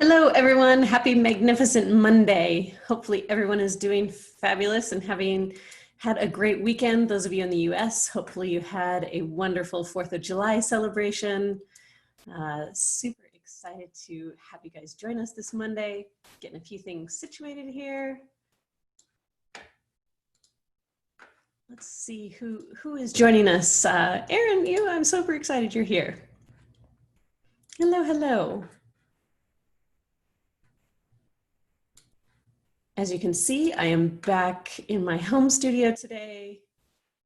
Hello, everyone. Happy Magnificent Monday. Hopefully everyone is doing fabulous and having had a great weekend. Those of you in the US, hopefully you had a wonderful 4th of July celebration. Super excited to have you guys join us this Monday. Getting a few things situated here. Let's see who is joining us. Erin, I'm super excited you're here. Hello, hello. As you can see, I am back in my home studio today.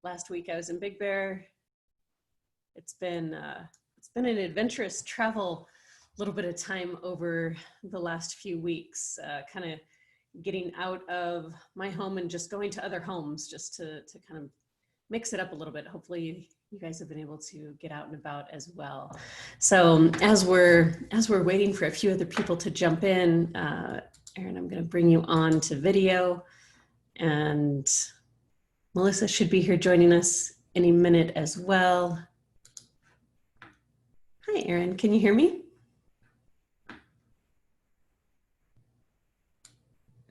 Last week I was in Big Bear. It's been an adventurous travel, a little bit of time over the last few weeks, kind of getting out of my home and just going to other homes just to kind of mix it up a little bit. Hopefully you guys have been able to get out and about as well. So as we're waiting for a few other people to jump in, Erin, I'm going to bring you on to video, and Melissa should be here joining us any minute as well. Hi, Erin, can you hear me?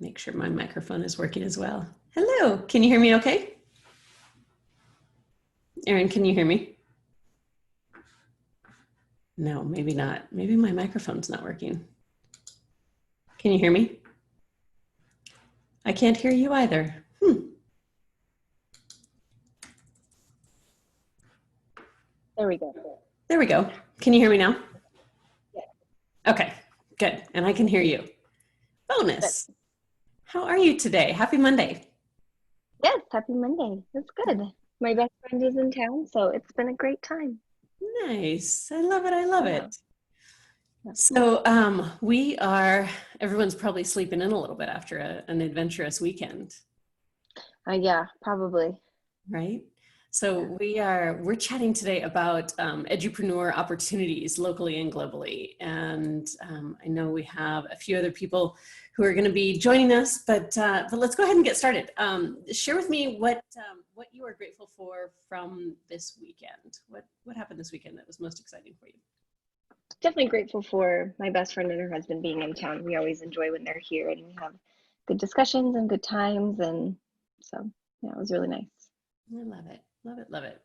Make sure my microphone is working as well. Hello, can you hear me okay? Erin, can you hear me? No, maybe not. Maybe my microphone's not working. Can you hear me? I can't hear you either. There we go. There we go. Can you hear me now? Yes. Okay, good. And I can hear you. Bonus. Good. How are you today? Happy Monday. Yes, happy Monday. That's good. My best friend is in town, so it's been a great time. Nice. I love it. I love it. So everyone's probably sleeping in a little bit after an adventurous weekend. Yeah, probably. Right. So we're chatting today about Edupreneur opportunities locally and globally. And I know we have a few other people who are going to be joining us, but let's go ahead and get started. Share with me what you are grateful for from this weekend. What happened this weekend that was most exciting for you? Definitely grateful for my best friend and her husband being in town. We always enjoy when they're here, and we have good discussions and good times, and so yeah, it was really nice. I love it. Love it. Love it.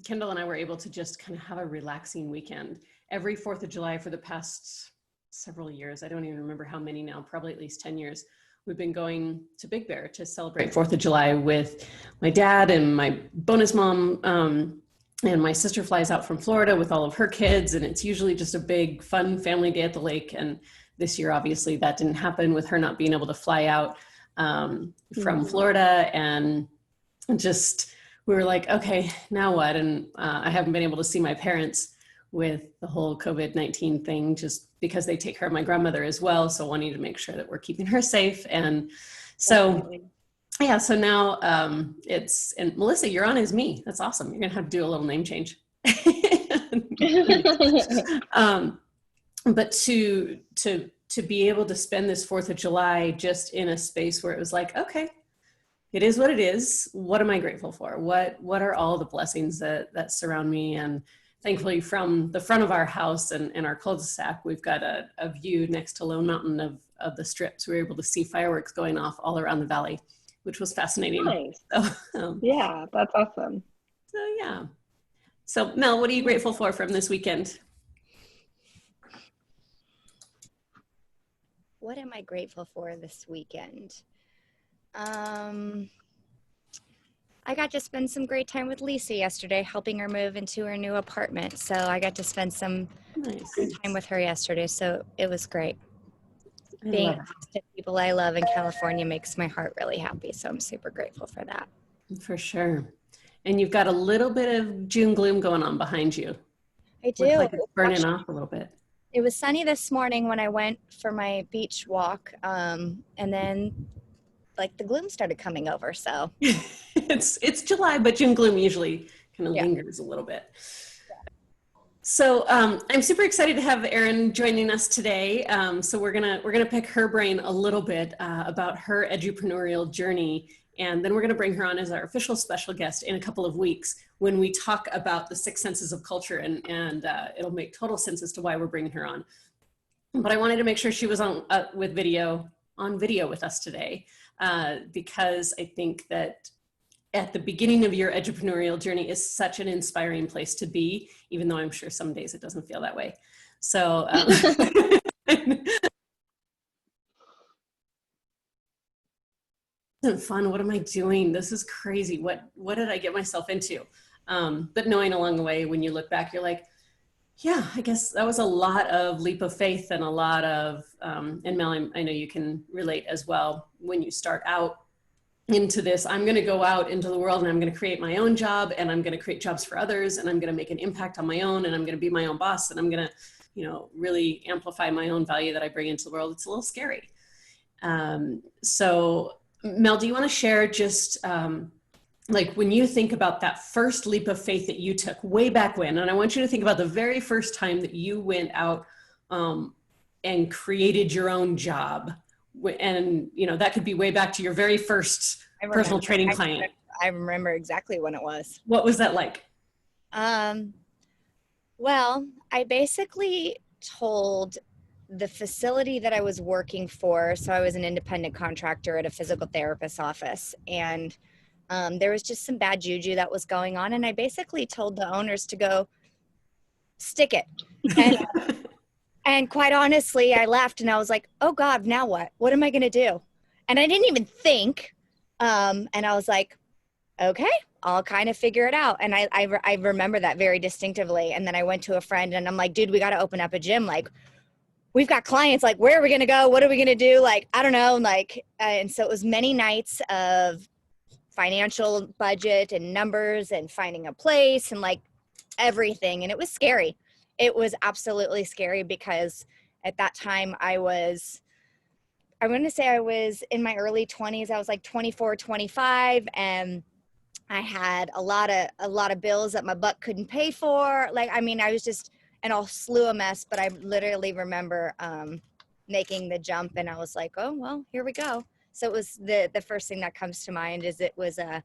Kendall and I were able to just kind of have a relaxing weekend. Every 4th of July for the past several years, I don't even remember how many now, probably at least 10 years, we've been going to Big Bear to celebrate 4th of July with my dad and my bonus mom. And my sister flies out from Florida with all of her kids, and it's usually just a big, fun family day at the lake. And this year, obviously, that didn't happen with her not being able to fly out from Florida. And just, we were like, okay, now what? And I haven't been able to see my parents with the whole COVID-19 thing, just because they take care of my grandmother as well. So wanting to make sure that we're keeping her safe. And so... Definitely. Yeah, so now and Melissa, you're on as me. That's awesome. You're gonna have to do a little name change. But to be able to spend this 4th of July just in a space where it was like, okay, it is what it is. What am I grateful for? What are all the blessings that surround me? And thankfully, from the front of our house and our cul-de-sac, we've got a view next to Lone Mountain of the Strip. So we were able to see fireworks going off all around the valley, which was fascinating. Nice. So, yeah, that's awesome. So yeah. So Mel, what are you grateful for from this weekend? What am I grateful for this weekend? I got to spend some great time with Lisa yesterday, helping her move into her new apartment. So I got to spend some time with her yesterday. So it was great. Being close to people I love in California makes my heart really happy. So I'm super grateful for that. For sure. And you've got a little bit of June gloom going on behind you. I do. Looks like it's burning off a little bit. It was sunny this morning when I went for my beach walk. And then like the gloom started coming over. So it's July, but June gloom usually kind of lingers a little bit. So I'm super excited to have Erin joining us today. So we're gonna pick her brain a little bit about her edupreneurial journey, and then we're gonna bring her on as our official special guest in a couple of weeks when we talk about the 6 senses of culture, and it'll make total sense as to why we're bringing her on. but I wanted to make sure she was on video with us today, because I think that at the beginning of your entrepreneurial journey is such an inspiring place to be, even though I'm sure some days it doesn't feel that way. So isn't fun. What am I doing? This is crazy. What did I get myself into? But knowing along the way, when you look back, you're like, yeah, I guess that was a lot of leap of faith and a lot of, and Mel, I know you can relate as well. When you start out into this, I'm going to go out into the world and I'm going to create my own job, and I'm going to create jobs for others, and I'm going to make an impact on my own, and I'm going to be my own boss, and I'm going to, really amplify my own value that I bring into the world. It's a little scary. So Mel, do you want to share just like when you think about that first leap of faith that you took way back when, and I want you to think about the very first time that you went out and created your own job. And, that could be way back to your very first personal training client. I remember exactly when it was. What was that like? Well, I basically told the facility that I was working for, so I was an independent contractor at a physical therapist's office, and there was just some bad juju that was going on, and I basically told the owners to go stick it. And quite honestly, I left and I was like, oh God, now what? What am I going to do? And I didn't even think. And I was like, okay, I'll kind of figure it out. And I remember that very distinctively. And then I went to a friend and I'm like, dude, we got to open up a gym. Like, we've got clients, like, where are we going to go? What are we going to do? Like, I don't know. Like, and so it was many nights of financial budget and numbers and finding a place and like everything. And it was scary. It was absolutely scary because at that time I was in my early 20s. I was like 24, 25, and I had a lot of bills that my butt couldn't pay for. Like, I mean, I was just in a slew of mess, but I literally remember making the jump, and I was like, oh, well, here we go. So it was the first thing that comes to mind is it was a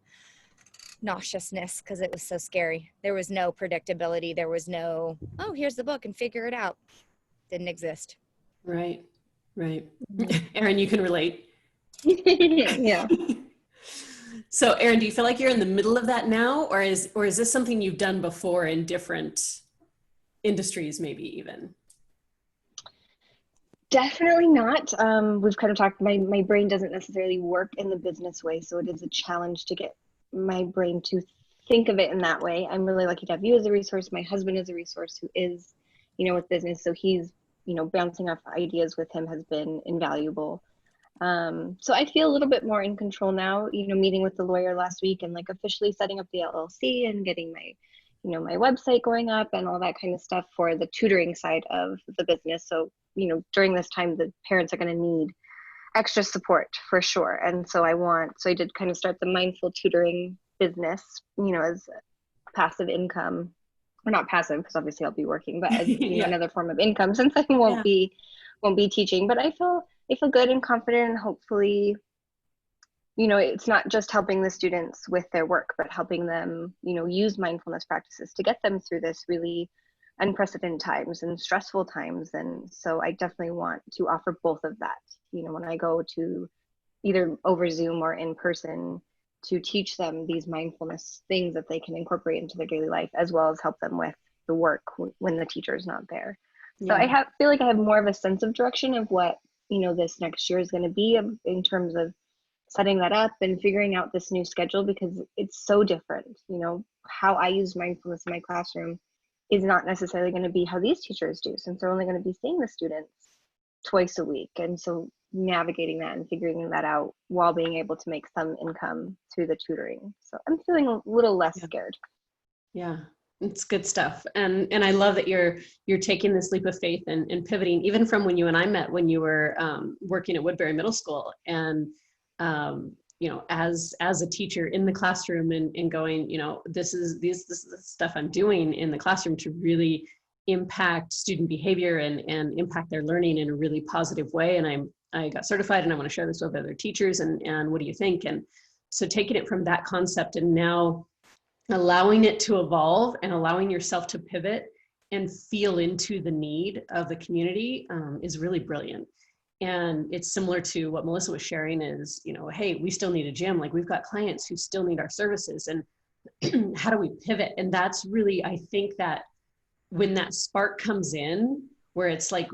nauseousness because it was so scary. There was no predictability. There was no, oh, here's the book and figure it out. Didn't exist. Right. Erin, you can relate. Yeah. So Erin, do you feel like you're in the middle of that now, or is this something you've done before in different industries, maybe even? Definitely not. We've kind of talked, my brain doesn't necessarily work in the business way, so it is a challenge to get my brain to think of it in that way. I'm really lucky to have you as a resource. My husband is a resource who is, with business. So he's, bouncing off ideas with him has been invaluable. So I feel a little bit more in control now, meeting with the lawyer last week and like officially setting up the LLC and getting my, my website going up and all that kind of stuff for the tutoring side of the business. So, during this time, the parents are going to need extra support for sure. And so I did kind of start the mindful tutoring business, as passive income, or not passive because obviously I'll be working, but as another form of income since I won't be teaching. But I feel good and confident, and hopefully, it's not just helping the students with their work, but helping them, use mindfulness practices to get them through this really unprecedented times and stressful times. And so I definitely want to offer both of that, when I go to either over Zoom or in person, to teach them these mindfulness things that they can incorporate into their daily life, as well as help them with the work when the teacher is not there. So I feel like I have more of a sense of direction of what, this next year is going to be in terms of setting that up and figuring out this new schedule, because it's so different. How I use mindfulness in my classroom is not necessarily going to be how these teachers do, since they're only going to be seeing the students twice a week. And so navigating that and figuring that out while being able to make some income through the tutoring. So I'm feeling a little less scared. Yeah, it's good stuff. And I love that you're taking this leap of faith and pivoting, even from when you and I met, when you were working at Woodbury Middle School, and as a teacher in the classroom and going, this is the stuff I'm doing in the classroom to really impact student behavior and impact their learning in a really positive way. And I got certified, and I want to share this with other teachers, and what do you think? And so taking it from that concept and now allowing it to evolve and allowing yourself to pivot and feel into the need of the community is really brilliant. And it's similar to what Melissa was sharing is, you know, hey, we still need a gym. Like we've got clients who still need our services, and how do we pivot? And that's really, I think that when that spark comes in, where it's like,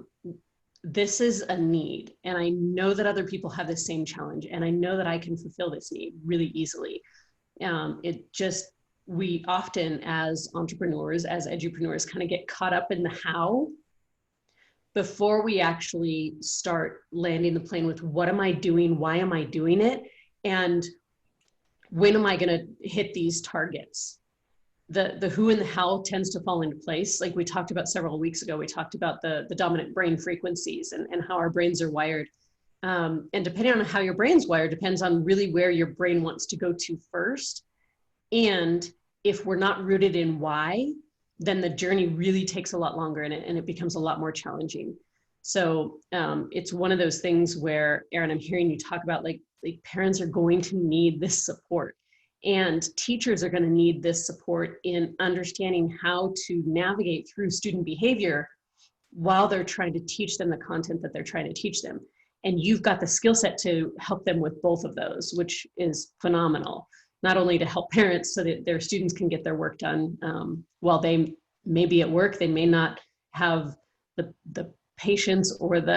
this is a need, and I know that other people have the same challenge, and I know that I can fulfill this need really easily. We often as entrepreneurs, as edupreneurs, kind of get caught up in the how before we actually start landing the plane with what am I doing, why am I doing it, and when am I going to hit these targets. The who and the how tends to fall into place. Like we talked about several weeks ago, we talked about the dominant brain frequencies and how our brains are wired. And depending on how your brain's wired depends on really where your brain wants to go to first. And if we're not rooted in why, then the journey really takes a lot longer, and it becomes a lot more challenging. So it's one of those things where, Erin, I'm hearing you talk about like parents are going to need this support, and teachers are going to need this support in understanding how to navigate through student behavior while they're trying to teach them the content that they're trying to teach them. And you've got the skill set to help them with both of those, which is phenomenal. Not only to help parents so that their students can get their work done while they may be at work, they may not have the patience or the,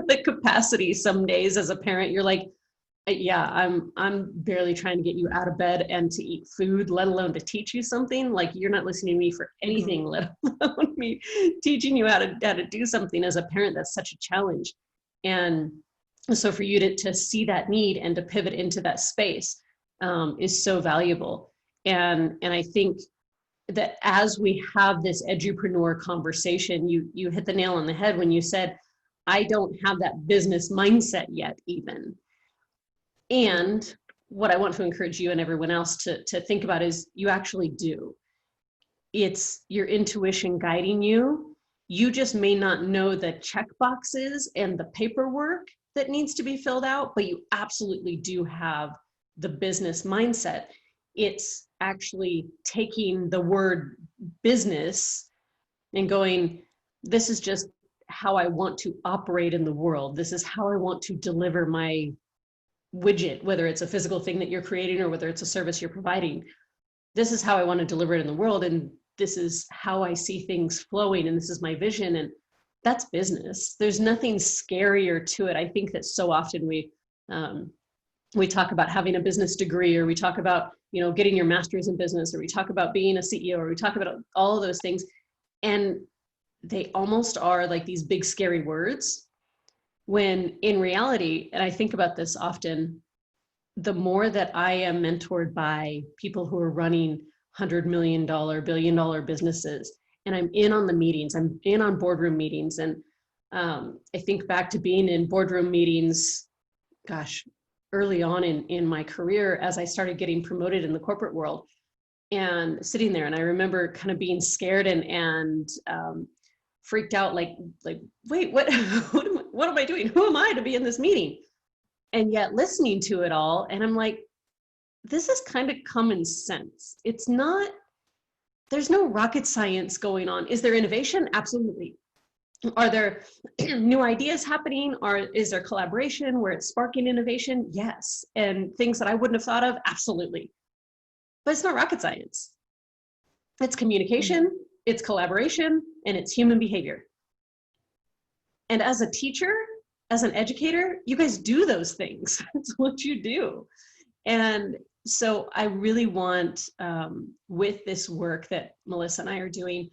the capacity. Some days as a parent, you're like, yeah, I'm barely trying to get you out of bed and to eat food, let alone to teach you something. Like you're not listening to me for anything, let alone me teaching you how to do something. As a parent, that's such a challenge. And so for you to see that need and to pivot into that space is so valuable. And I think that as we have this edupreneur conversation, you hit the nail on the head when you said, I don't have that business mindset yet even. And what I want to encourage you and everyone else to think about is you actually do. It's your intuition guiding you. You just may not know the check boxes and the paperwork that needs to be filled out, but you absolutely do have the business mindset. It's actually taking the word business and going, this is just how I want to operate in the world. This is how I want to deliver my widget, whether it's a physical thing that you're creating or whether it's a service you're providing. This is how I want to deliver it in the world. And this is how I see things flowing. And this is my vision. And that's business. There's nothing scarier to it. I think that so often we talk about having a business degree, or we talk about, you know, getting your master's in business, or we talk about being a CEO, or we talk about all of those things. And they almost are like these big, scary words, when in reality, and I think about this often, the more that I am mentored by people who are running $100 million, billion-dollar businesses, and I'm in on the meetings, I'm in on boardroom meetings. And I think back to being in boardroom meetings, gosh, early on in my career, as I started getting promoted in the corporate world and sitting there. And I remember kind of being scared and freaked out, like, wait, what am I doing? Who am I to be in this meeting? And yet listening to it all. And I'm like, this is kind of common sense. It's not, there's no rocket science going on. Is there innovation? Absolutely. Are there new ideas happening? Or is there collaboration where it's sparking innovation? Yes. And things that I wouldn't have thought of? Absolutely. But it's not rocket science. It's communication, it's collaboration, and it's human behavior. And as a teacher, as an educator, you guys do those things. That's what you do. And so I really want, with this work that Melissa and I are doing,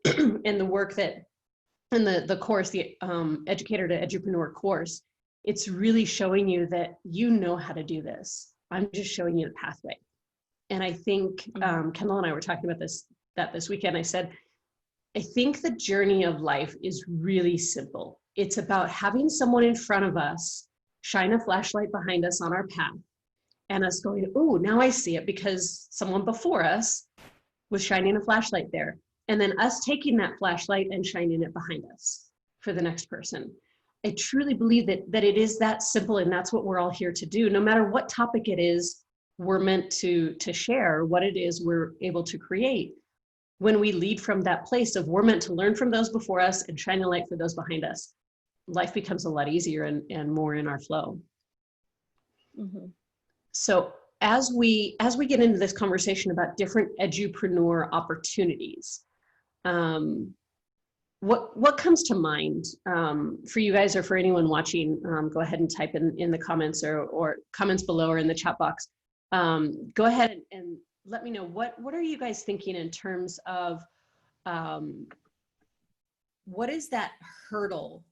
and the work that, and the course, the Educator to Edupreneur course, it's really showing you that you know how to do this. I'm just showing you the pathway. And I think Kendall and I were talking about this weekend. I said, I think the journey of life is really simple. It's about having someone in front of us shine a flashlight behind us on our path, and us going, oh, now I see it because someone before us was shining a flashlight there. And then us taking that flashlight and shining it behind us for the next person. I truly believe that it is that simple, and that's what we're all here to do. No matter what topic it is we're meant to share, what it is we're able to create. when we lead from that place of we're meant to learn from those before us and shine a light for those behind us, life becomes a lot easier and more in our flow. Mm-hmm. So as we get into this conversation about different edupreneur opportunities, what comes to mind for you guys or for anyone watching? Go ahead and type in the comments or comments below or in the chat box. Go ahead and let me know what are you guys thinking in terms of what is that hurdle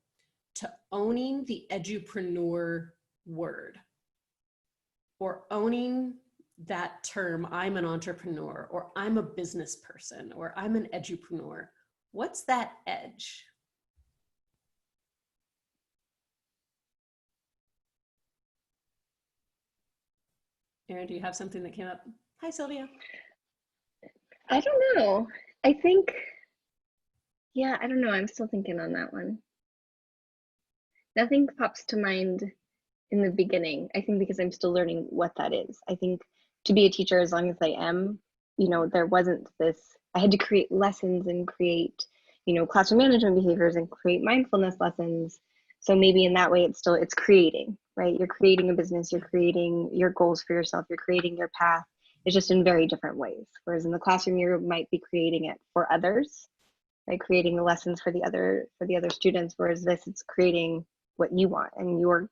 to owning the edupreneur word, or owning that term, I'm an entrepreneur, or I'm a business person, or I'm an edupreneur. What's that edge? Erin, do you have something that came up? Hi, Sylvia. I don't know. I think, yeah, I don't know. I'm still thinking on that one. Nothing pops to mind in the beginning. I think because I'm still learning what that is. I think to be a teacher, as long as I am, there wasn't this, I had to create lessons and create, classroom management behaviors and create mindfulness lessons. So maybe in that way, it's creating, right? You're creating a business, you're creating your goals for yourself, you're creating your path. It's just in very different ways. Whereas in the classroom, you might be creating it for others, right? Creating the lessons for the other students. Whereas this, it's creating what you want and your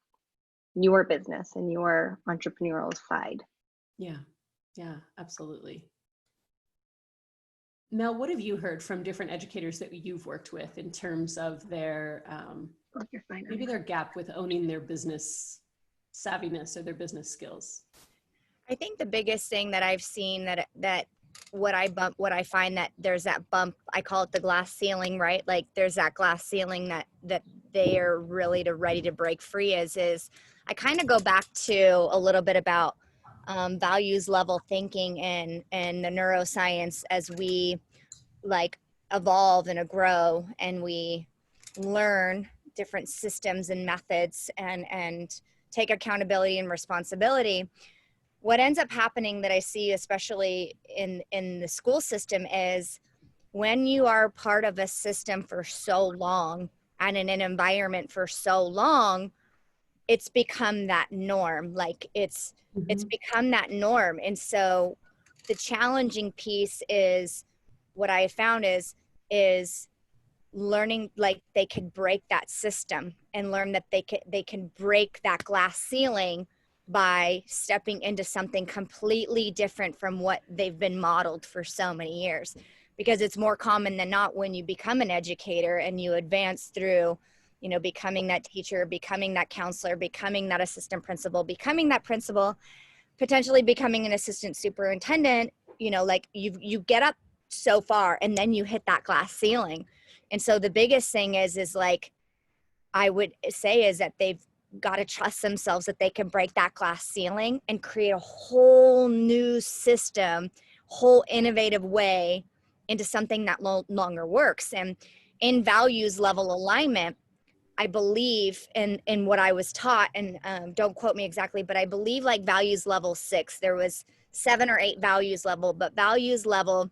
business and your entrepreneurial side. Yeah, absolutely. Mel, what have you heard from different educators that you've worked with in terms of their maybe their gap with owning their business savviness or their business skills? I think the biggest thing that I've seen that what I find that there's that bump, I call it the glass ceiling, right? Like there's that glass ceiling that they are really ready to break free is I kind of go back to a little bit about values level thinking and the neuroscience as we like evolve and grow and we learn different systems and methods and take accountability and responsibility. What ends up happening that I see, especially in the school system, is when you are part of a system for so long and in an environment for so long, it's become that norm. Like it's become that norm. And so the challenging piece is what I found is learning like they could break that system and learn that they can break that glass ceiling by stepping into something completely different from what they've been modeled for so many years. Because it's more common than not when you become an educator and you advance through, becoming that teacher, becoming that counselor, becoming that assistant principal, becoming that principal, potentially becoming an assistant superintendent, like you get up so far and then you hit that glass ceiling. And so the biggest thing is like, I would say is that they've got to trust themselves that they can break that glass ceiling and create a whole new system, whole innovative way into something that no longer works. And in values level alignment, I believe in what I was taught, and don't quote me exactly, but I believe like values level 6, there was 7 or 8 values level, but values level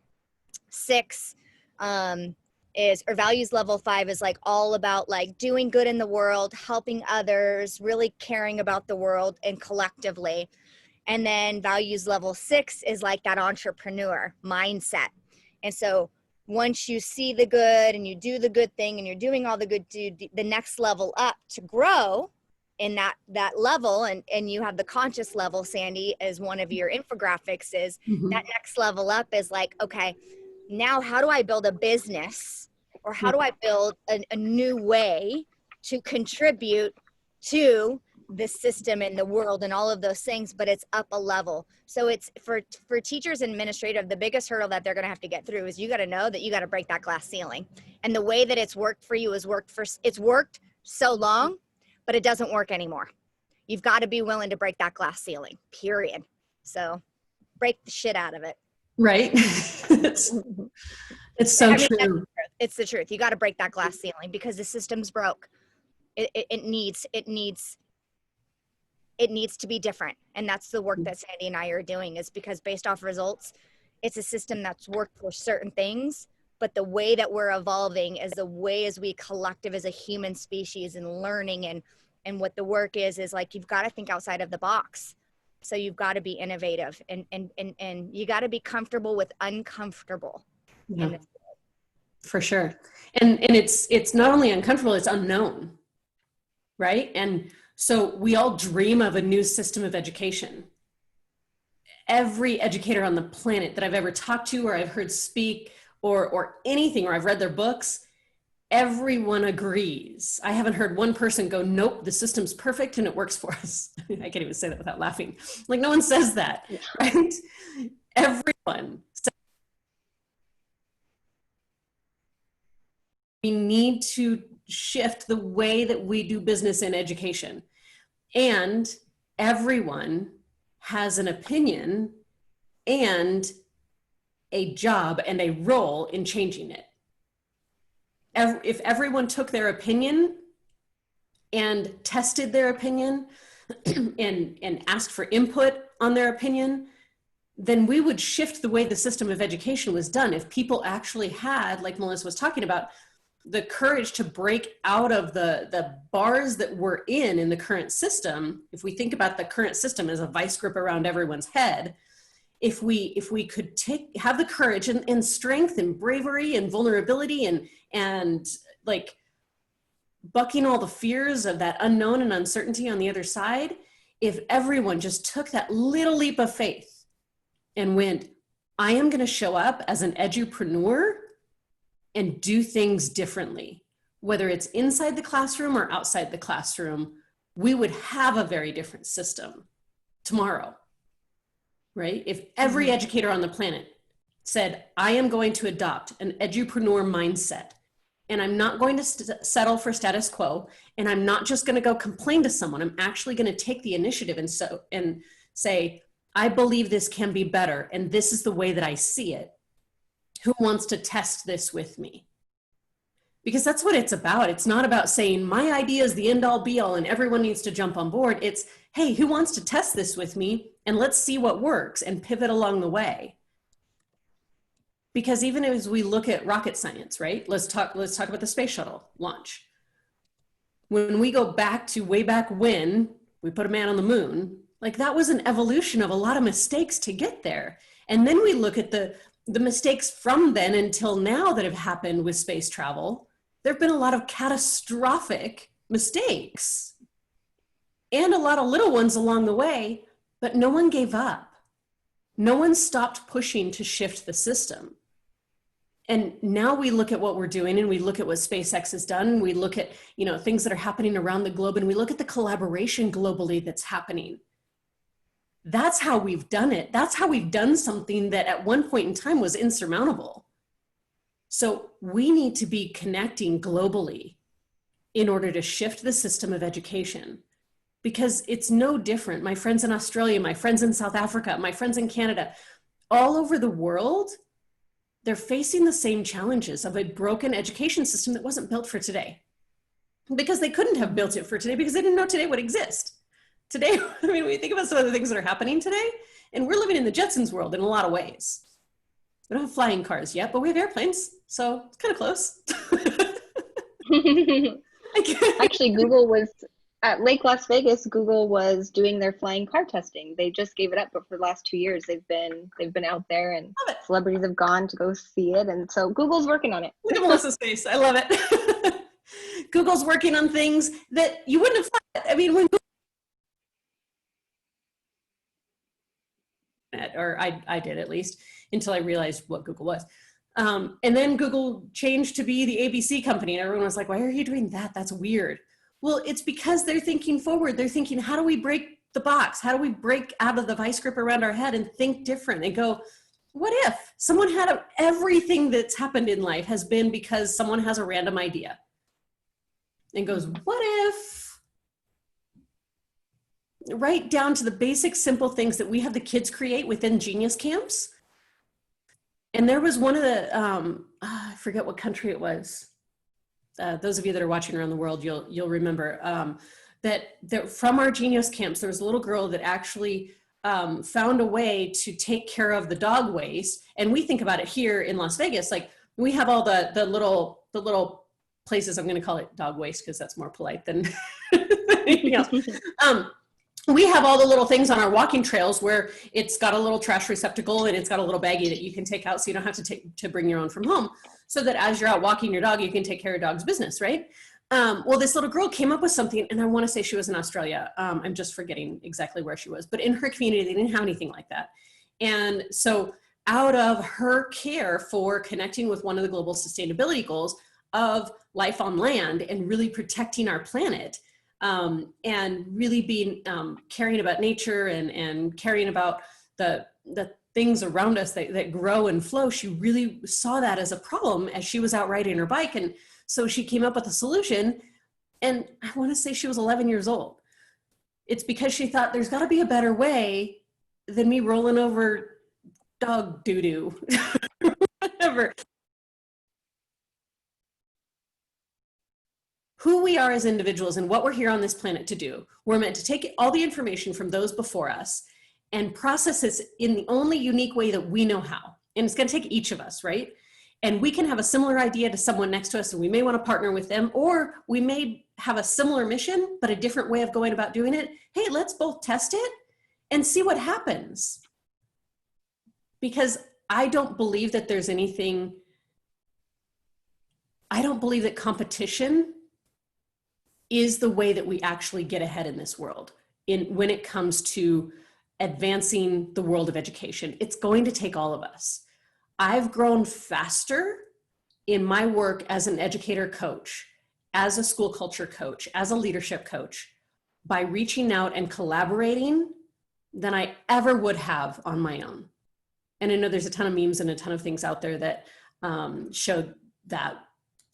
6 or values level 5 is like all about like doing good in the world, helping others, really caring about the world and collectively. And then values level 6 is like that entrepreneur mindset. And so once you see the good and you do the good thing and you're doing all the good, the next level up to grow in that level, and you have the conscious level, Sandy, as one of your infographics is that next level up is like, okay, now how do I build a business, or how do I build a new way to contribute to the system and the world and all of those things, but it's up a level. So it's for teachers and administrative, the biggest hurdle that they're going to have to get through is you got to know that you got to break that glass ceiling. And the way that it's worked for you is it's worked so long, but it doesn't work anymore. You've got to be willing to break that glass ceiling, period. So break the shit out of it. Right. It's so true. It's the truth. You got to break that glass ceiling because the system's broke. It needs to be different. And that's the work that Sandy and I are doing, is because based off results, it's a system that's worked for certain things, but the way that we're evolving is the way as we collective as a human species and learning and what the work is like, you've got to think outside of the box. So you've got to be innovative and you got to be comfortable with uncomfortable. Yeah, for sure. And it's not only uncomfortable, it's unknown, right? And so we all dream of a new system of education. Every educator on the planet that I've ever talked to or I've heard speak or anything, or I've read their books, everyone agrees. I haven't heard one person go, nope, the system's perfect and it works for us. I can't even say that without laughing. Like, no one says that, right? Everyone says we need to shift the way that we do business in education. And everyone has an opinion and a job and a role in changing it. If everyone took their opinion and tested their opinion and asked for input on their opinion, then we would shift the way the system of education was done. If people actually had, like Melissa was talking about, the courage to break out of the bars that we're in the current system. If we think about the current system as a vice grip around everyone's head, if we could have the courage and strength and bravery and vulnerability and like bucking all the fears of that unknown and uncertainty on the other side, if everyone just took that little leap of faith and went, I am going to show up as an edupreneur and do things differently, whether it's inside the classroom or outside the classroom, we would have a very different system tomorrow, right? If every educator on the planet said, I am going to adopt an edupreneur mindset, and I'm not going to settle for status quo, and I'm not just going to go complain to someone, I'm actually going to take the initiative and say, I believe this can be better, and this is the way that I see it. Who wants to test this with me? Because that's what it's about. It's not about saying my idea is the end all be all and everyone needs to jump on board. It's, hey, who wants to test this with me? And let's see what works and pivot along the way. Because even as we look at rocket science, right? Let's talk about the space shuttle launch. When we go back to way back when we put a man on the moon, like that was an evolution of a lot of mistakes to get there. And then we look at the mistakes from then until now that have happened with space travel. There have been a lot of catastrophic mistakes and a lot of little ones along the way, but no one gave up. No one stopped pushing to shift the system. And now we look at what we're doing and we look at what SpaceX has done. And we look at, things that are happening around the globe and we look at the collaboration globally that's happening. That's how we've done it. That's how we've done something that at one point in time was insurmountable. So we need to be connecting globally in order to shift the system of education, because it's no different. My friends in Australia, my friends in South Africa, my friends in Canada, all over the world, they're facing the same challenges of a broken education system that wasn't built for today, because they couldn't have built it for today because they didn't know today would exist. Today, I mean, we think about some of the things that are happening today, and we're living in the Jetsons world in a lot of ways. We don't have flying cars yet, but we have airplanes, so it's kind of close. Actually, Google was at Lake Las Vegas. Google was doing their flying car testing. They just gave it up, but for the last 2 years, they've been out there, and celebrities have gone to go see it, and so Google's working on it. Look at Melissa's face. I love it. Google's working on things that you wouldn't have thought. I mean, when Google, or I did at least, until I realized what Google was. And then Google changed to be the ABC company, and everyone was like, why are you doing that? That's weird. Well, it's because they're thinking forward. They're thinking, how do we break the box? How do we break out of the vice grip around our head and think different and go, what if someone had everything that's happened in life has been because someone has a random idea and goes, what if? Right down to the basic, simple things that we have the kids create within Genius Camps. And there was one of the, I forget what country it was. Those of you that are watching around the world, you'll remember that from our Genius Camps, there was a little girl that actually found a way to take care of the dog waste. And we think about it here in Las Vegas, like we have all the little places, I'm going to call it dog waste because that's more polite than anything else. We have all the little things on our walking trails where it's got a little trash receptacle and it's got a little baggie that you can take out so you don't have to bring your own from home, so that as you're out walking your dog, you can take care of your dog's business, right? Well, this little girl came up with something, and I want to say she was in Australia. I'm just forgetting exactly where she was, but in her community, they didn't have anything like that. And so out of her care for connecting with one of the global sustainability goals of life on land and really protecting our planet, and really being caring about nature and caring about the things around us that grow and flow, she really saw that as a problem as she was out riding her bike. And so she came up with a solution, and I want to say she was 11 years old. It's because she thought there's got to be a better way than me rolling over dog doo-doo, whatever. Who we are as individuals and what we're here on this planet to do. We're meant to take all the information from those before us and process this in the only unique way that we know how. And it's going to take each of us, right? And we can have a similar idea to someone next to us, and we may want to partner with them, or we may have a similar mission, but a different way of going about doing it. Hey, let's both test it and see what happens. Because I don't believe that there's anything, I don't believe that competition is the way that we actually get ahead in this world when it comes to advancing the world of education. It's going to take all of us. I've grown faster in my work as an educator coach, as a school culture coach, as a leadership coach, by reaching out and collaborating than I ever would have on my own. And I know there's a ton of memes and a ton of things out there that show that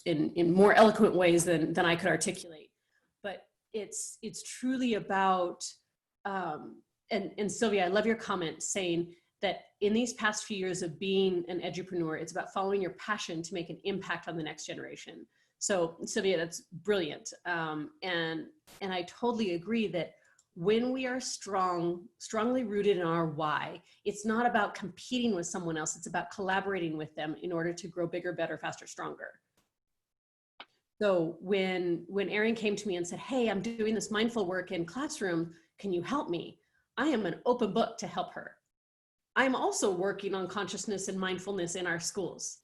in more eloquent ways than I could articulate. But it's truly about, and Sylvia, I love your comment saying that in these past few years of being an edupreneur, it's about following your passion to make an impact on the next generation. So Sylvia, that's brilliant. And I totally agree that when we are strongly rooted in our why, it's not about competing with someone else, it's about collaborating with them in order to grow bigger, better, faster, stronger. So when Erin came to me and said, hey, I'm doing this mindful work in classroom, can you help me? I am an open book to help her. I'm also working on consciousness and mindfulness in our schools.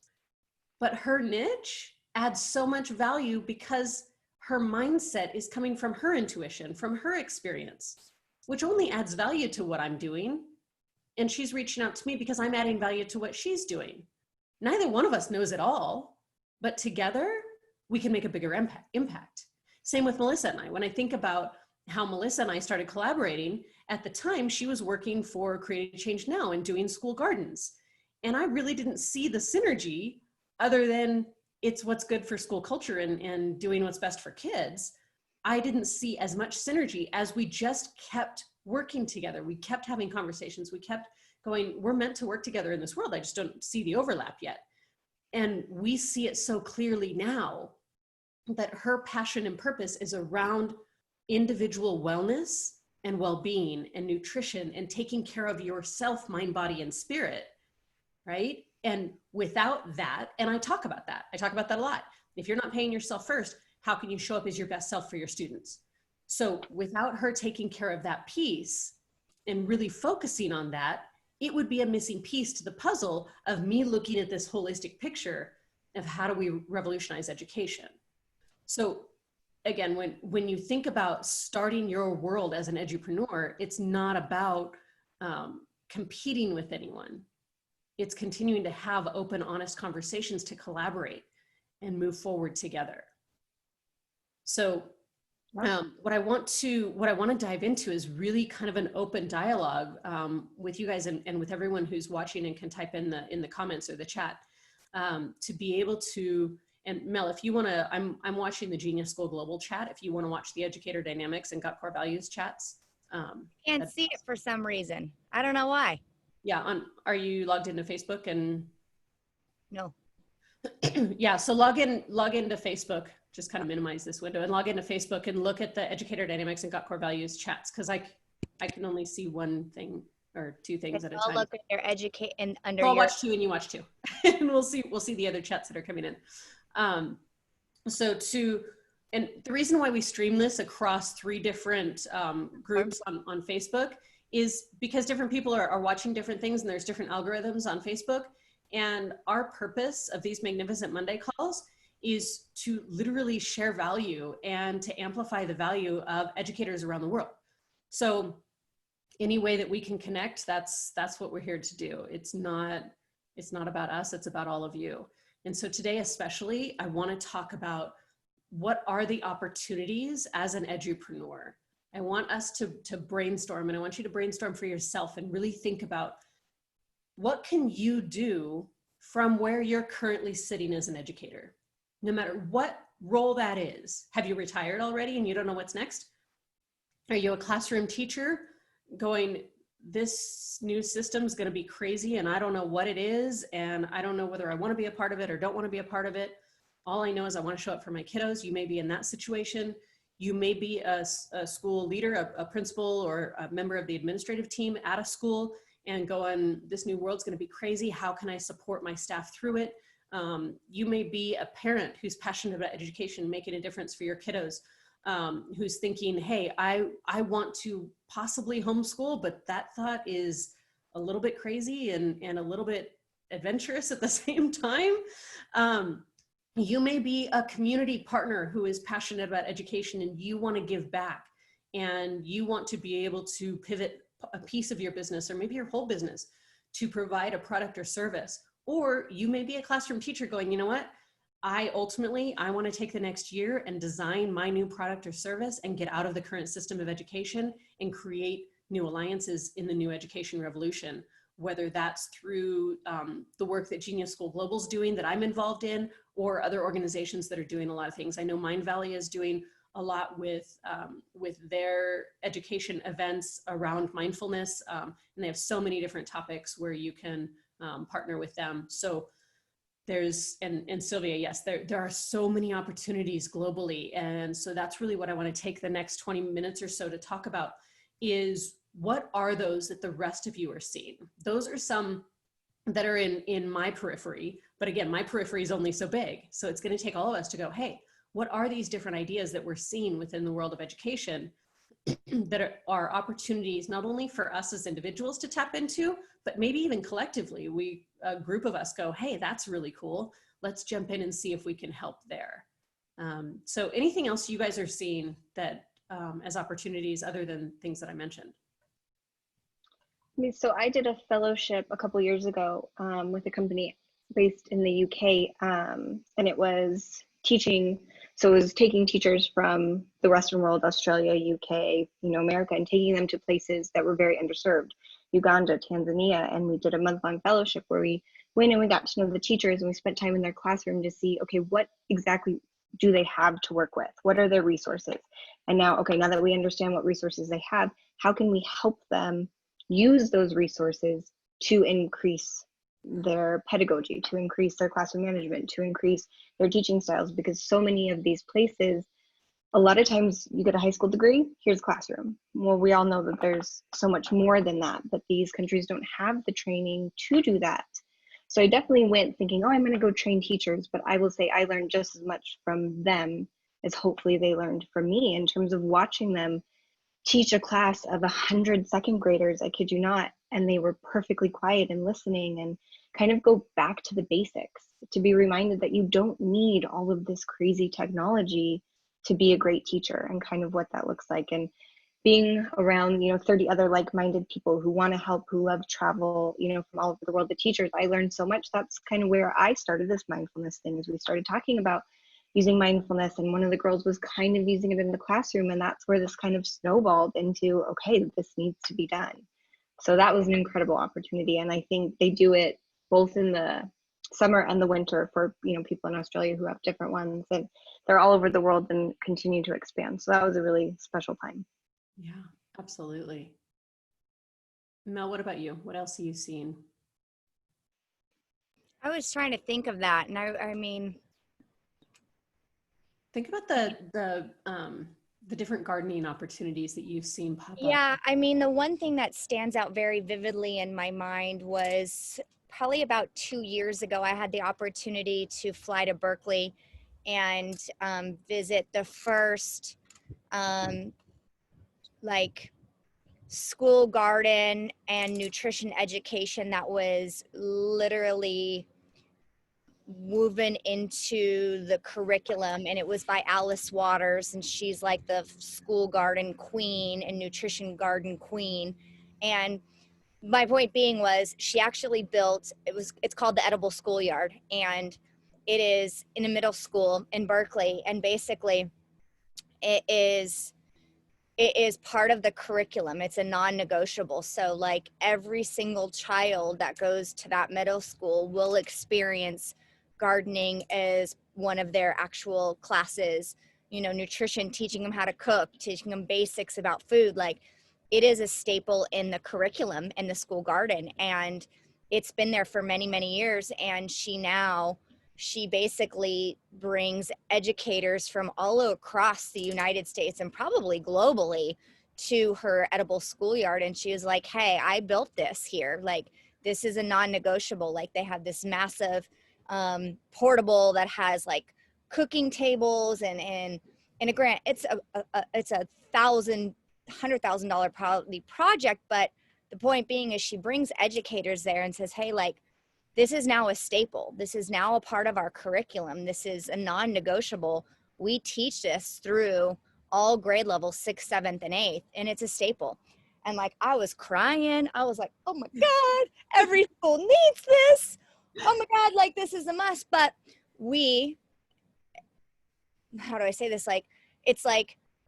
But her niche adds so much value because her mindset is coming from her intuition, from her experience, which only adds value to what I'm doing. And she's reaching out to me because I'm adding value to what she's doing. Neither one of us knows it all, but together we can make a bigger impact. Same with Melissa and I. When I think about how Melissa and I started collaborating, at the time she was working for Creating Change Now and doing school gardens. And I really didn't see the synergy other than it's what's good for school culture and doing what's best for kids. I didn't see as much synergy as we just kept working together. We kept having conversations. We kept going, we're meant to work together in this world. I just don't see the overlap yet. And we see it so clearly now that her passion and purpose is around individual wellness and well-being and nutrition and taking care of yourself, mind, body, and spirit, right? And without that, and I talk about that a lot. If you're not paying yourself first, how can you show up as your best self for your students? So without her taking care of that piece and really focusing on that, it would be a missing piece to the puzzle of me looking at this holistic picture of how do we revolutionize education. So again, when you think about starting your world as an edupreneur, it's not about competing with anyone. It's continuing to have open, honest conversations to collaborate and move forward together. So what I want to dive into is really kind of an open dialogue with you guys and with everyone who's watching and can type in the comments or the chat to be able to. And Mel, if you want to, I'm watching the Genius School Global chat. If you want to watch the Educator Dynamics and Got Core Values chats. Can't see it for some reason. I don't know why. Yeah, are you logged into Facebook and? No. Yeah, so log into Facebook, just kind of minimize this window and log into Facebook and look at the Educator Dynamics and Got Core Values chats, because I can only see one thing or two things at a I'll time. look under educate and under So I'll your. watch two and you watch two, and we'll see the other chats that are coming in. And the reason why we stream this across 3 different groups on Facebook is because different people are watching different things, and there's different algorithms on Facebook. And our purpose of these Magnificent Monday calls is to literally share value and to amplify the value of educators around the world. So any way that we can connect, that's what we're here to do. It's not about us, it's about all of you. And so today especially, I want to talk about what are the opportunities as an edupreneur. I want us to brainstorm, and I want you to brainstorm for yourself and really think about what can you do from where you're currently sitting as an educator, no matter what role that is. Have you retired already and you don't know what's next? Are you a classroom teacher going, this new system is going to be crazy and I don't know what it is, and I don't know whether I want to be a part of it or don't want to be a part of it. All I know is I want to show up for my kiddos. You may be in that situation. You may be a school leader, a principal, or a member of the administrative team at a school and going, this new world's going to be crazy. How can I support my staff through it? You may be a parent who's passionate about education, making a difference for your kiddos. Who's thinking, hey, I want to possibly homeschool, but that thought is a little bit crazy and a little bit adventurous at the same time. You may be a community partner who is passionate about education and you want to give back and you want to be able to pivot a piece of your business or maybe your whole business to provide a product or service. Or you may be a classroom teacher going, you know what? I want to take the next year and design my new product or service and get out of the current system of education and create new alliances in the new education revolution, whether that's through the work that Genius School Global is doing that I'm involved in, or other organizations that are doing a lot of things. I know Mind Valley is doing a lot with their education events around mindfulness, and they have so many different topics where you can partner with them. So and Sylvia, yes, there are so many opportunities globally. And so that's really what I want to take the next 20 minutes or so to talk about is what are those that the rest of you are seeing? Those are some that are in my periphery, but again, my periphery is only so big. So it's going to take all of us to go, hey, what are these different ideas that we're seeing within the world of education that are opportunities not only for us as individuals to tap into, but maybe even collectively, a group of us go, hey, that's really cool. Let's jump in and see if we can help there. So anything else you guys are seeing that as opportunities other than things that I mentioned? So I did a fellowship a couple years ago with a company based in the UK, and it was teaching. So it was taking teachers from the Western world, Australia, UK, America, and taking them to places that were very underserved, Uganda, Tanzania. And we did a month-long fellowship where we went and we got to know the teachers and we spent time in their classroom to see, okay, what exactly do they have to work with? What are their resources? And now that we understand what resources they have, how can we help them use those resources to increase their pedagogy, to increase their classroom management, to increase their teaching styles? Because so many of these places, a lot of times you get a high school degree, here's a classroom. Well, we all know that there's so much more than that, but these countries don't have the training to do that. So I definitely went thinking, I'm going to go train teachers, but I will say I learned just as much from them as hopefully they learned from me in terms of watching them teach a class of 100 second graders, I kid you not, and they were perfectly quiet and listening and kind of go back to the basics, to be reminded that you don't need all of this crazy technology to be a great teacher, and kind of what that looks like. And being around 30 other like-minded people who want to help, who love travel, from all over the world, the teachers, I learned so much. That's kind of where I started this mindfulness thing, as we started talking about using mindfulness, and one of the girls was kind of using it in the classroom, and that's where this kind of snowballed into, okay, this needs to be done. So that was an incredible opportunity, and I think they do it both in the summer and the winter for people in Australia who have different ones, and they're all over the world and continue to expand. So that was a really special time. Yeah, absolutely. Mel, what about you? What else are you seeing? I was trying to think of that, and I mean, think about the different gardening opportunities that you've seen pop up? Yeah, I mean, the one thing that stands out very vividly in my mind was probably about 2 years ago, I had the opportunity to fly to Berkeley and visit the first um, like school garden and nutrition education that was literally woven into the curriculum, and it was by Alice Waters, and she's like the school garden queen and nutrition garden queen. And my point being was she actually built, it's called the Edible Schoolyard, and it is in a middle school in Berkeley, and basically it is part of the curriculum. It's a non-negotiable. So like every single child that goes to that middle school will experience gardening as one of their actual classes, you know, nutrition, teaching them how to cook, teaching them basics about food. Like it is a staple in the curriculum in the school garden, and it's been there for many, many years. And she basically brings educators from all across the United States and probably globally to her Edible Schoolyard. And she was like, hey, I built this here. Like, this is a non-negotiable. Like, they have this massive portable that has like cooking tables and a grant. It's it's $100,000 probably project. But the point being is she brings educators there and says, hey, like, this is now a staple. This is now a part of our curriculum. This is a non-negotiable. We teach this through all grade levels, 6th, 7th, and 8th, and it's a staple. And like, I was crying. I was like, oh my God, every school needs this. Oh my God, like this is a must. But how do I say this?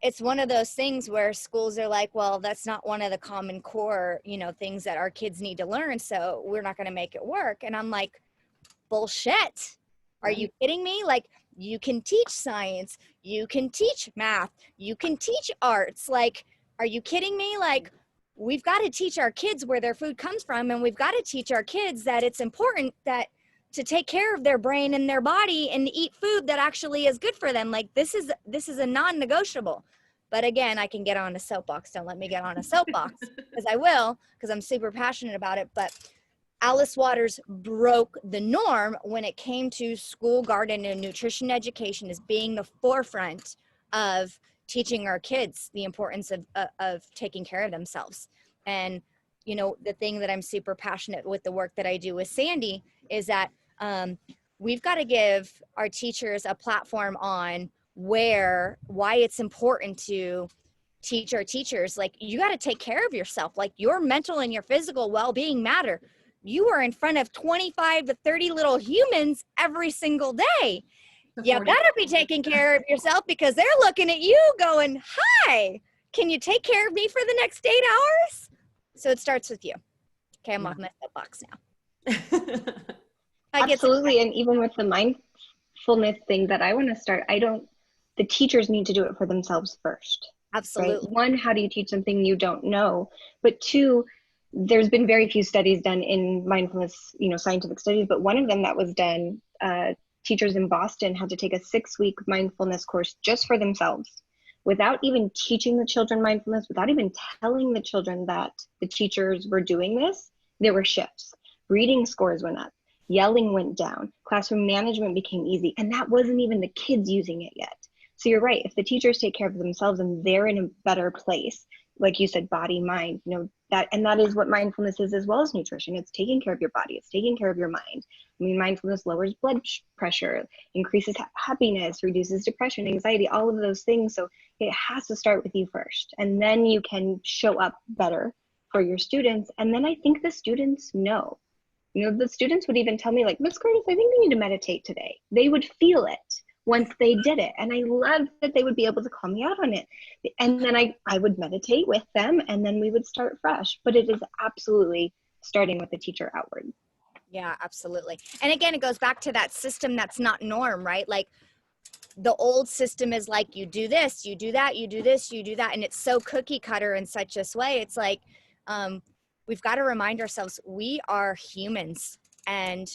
It's one of those things where schools are like, well, that's not one of the common core, you know, things that our kids need to learn, so we're not going to make it work. And I'm like, bullshit. Are you kidding me? Like, you can teach science, you can teach math, you can teach arts. Like, are you kidding me? Like, we've got to teach our kids where their food comes from, and we've got to teach our kids that it's important that to take care of their brain and their body and eat food that actually is good for them. Like this is a non-negotiable. But again, I can get on a soapbox. Don't let me get on a soapbox because I will, because I'm super passionate about it. But Alice Waters broke the norm when it came to school garden and nutrition education as being the forefront of teaching our kids the importance of taking care of themselves. And, you know, the thing that I'm super passionate with the work that I do with Sandy is that we've got to give our teachers a platform on why it's important to teach our teachers. Like, you got to take care of yourself. Like, your mental and your physical well-being matter. You are in front of 25 to 30 little humans every single day. You better be taking care of yourself because they're looking at you going, hi, can you take care of me for the next 8 hours? So it starts with you. Okay, I'm off my soapbox now. Absolutely. And even with the mindfulness thing that I want to start, the teachers need to do it for themselves first. Absolutely. Right? One, how do you teach something you don't know? But two, there's been very few studies done in mindfulness, you know, scientific studies, but one of them that was done, teachers in Boston had to take a 6-week mindfulness course just for themselves without even teaching the children mindfulness, without even telling the children that the teachers were doing this. There were shifts. Reading scores went up. Yelling went down. Classroom management became easy. And that wasn't even the kids using it yet. So you're right. If the teachers take care of themselves and they're in a better place, like you said, body, mind, you know, that is what mindfulness is as well as nutrition. It's taking care of your body. It's taking care of your mind. I mean, mindfulness lowers blood pressure, increases happiness, reduces depression, anxiety, all of those things. So it has to start with you first. And then you can show up better for your students. And then I think the students know. You know, the students would even tell me, like, Miss Curtis, I think we need to meditate today. They would feel it once they did it. And I loved that they would be able to call me out on it. And then I would meditate with them, and then we would start fresh. But it is absolutely starting with the teacher outward. Yeah, absolutely. And again, it goes back to that system that's not norm, right? Like, the old system is like, you do this, you do that, you do this, you do that. And it's so cookie cutter in such a way. It's like, we've got to remind ourselves we are humans, and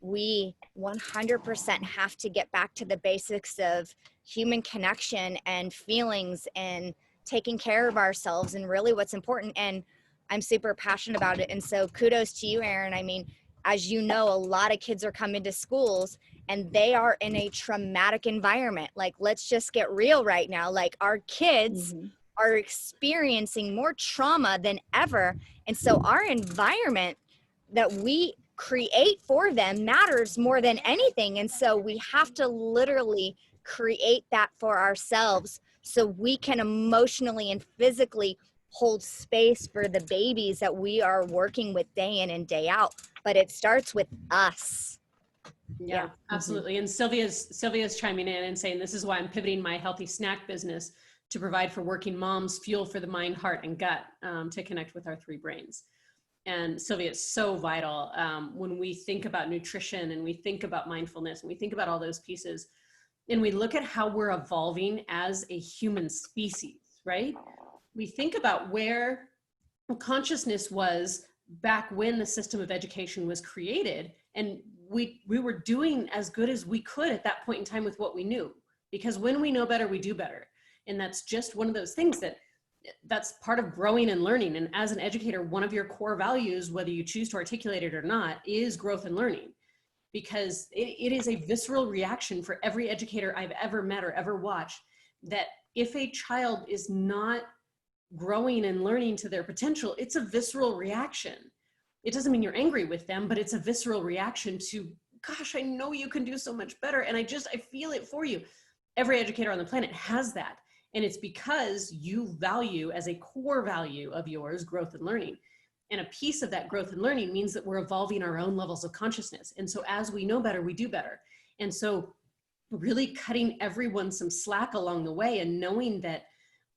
we 100% have to get back to the basics of human connection and feelings and taking care of ourselves and really what's important. And I'm super passionate about it. And so kudos to you, Erin. I mean, as you know, a lot of kids are coming to schools and they are in a traumatic environment. Like, let's just get real right now. Like, our kids are experiencing more trauma than ever. And so our environment that we create for them matters more than anything. And so we have to literally create that for ourselves so we can emotionally and physically hold space for the babies that we are working with day in and day out. But it starts with us. Yeah, absolutely. And Sylvia's chiming in and saying, this is why I'm pivoting my healthy snack business to provide for working moms fuel for the mind, heart, and gut, to connect with our three brains. And Sylvia, it's so vital when we think about nutrition and we think about mindfulness and we think about all those pieces and we look at how we're evolving as a human species, right? We think about where consciousness was back when the system of education was created, and we were doing as good as we could at that point in time with what we knew, because when we know better, we do better. And that's just one of those things that's part of growing and learning. And as an educator, one of your core values, whether you choose to articulate it or not, is growth and learning, because it is a visceral reaction for every educator I've ever met or ever watched, that if a child is not growing and learning to their potential, it's a visceral reaction. It doesn't mean you're angry with them, but it's a visceral reaction to, gosh, I know you can do so much better. And I feel it for you. Every educator on the planet has that. And it's because you value, as a core value of yours, growth and learning. And a piece of that growth and learning means that we're evolving our own levels of consciousness. And so as we know better, we do better. And so really cutting everyone some slack along the way and knowing that